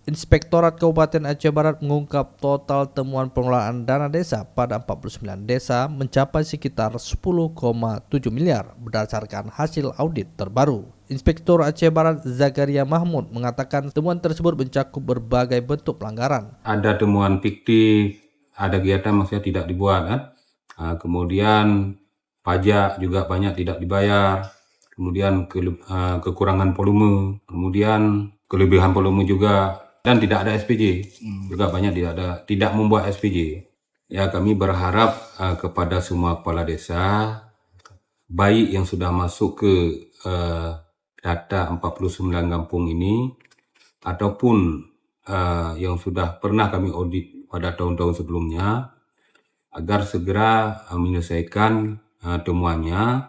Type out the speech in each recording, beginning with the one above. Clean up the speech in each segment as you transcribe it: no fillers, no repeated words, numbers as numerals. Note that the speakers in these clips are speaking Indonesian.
Inspektorat Kabupaten Aceh Barat mengungkap total temuan pengelolaan dana desa pada 49 desa mencapai sekitar 10,7 miliar berdasarkan hasil audit terbaru. Inspektur Aceh Barat Zakaria Mahmud mengatakan temuan tersebut mencakup berbagai bentuk pelanggaran. Ada temuan fiktif, ada kegiatan maksudnya tidak dibuat kan. Kemudian pajak juga banyak tidak dibayar, kemudian kekurangan volume, kemudian kelebihan volume juga, dan tidak ada SPJ juga banyak tidak membuat SPJ. Ya, kami berharap kepada semua kepala desa, baik yang sudah masuk ke data 49 kampung ini ataupun yang sudah pernah kami audit pada tahun-tahun sebelumnya, agar segera menyelesaikan temuannya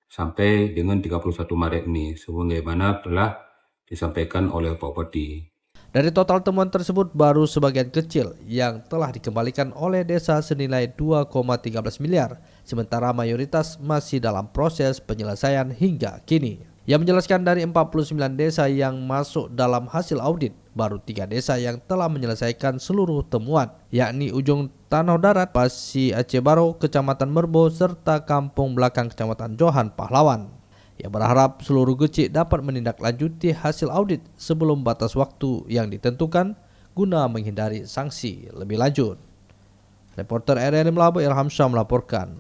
sampai dengan 31 Maret ini, sebagaimana telah disampaikan oleh Pak Bupati. Dari total temuan tersebut, baru sebagian kecil yang telah dikembalikan oleh desa senilai 2,13 miliar, sementara mayoritas masih dalam proses penyelesaian hingga kini. Yang menjelaskan dari 49 desa yang masuk dalam hasil audit, baru 3 desa yang telah menyelesaikan seluruh temuan, yakni Ujung Tanah Darat, Pasi Aceh Baru, Kecamatan Merbo, serta Kampung Belakang Kecamatan Johan Pahlawan. Yang berharap seluruh gecik dapat menindaklanjuti hasil audit sebelum batas waktu yang ditentukan guna menghindari sanksi lebih lanjut. Reporter RRI Melabu Ilham Syah melaporkan.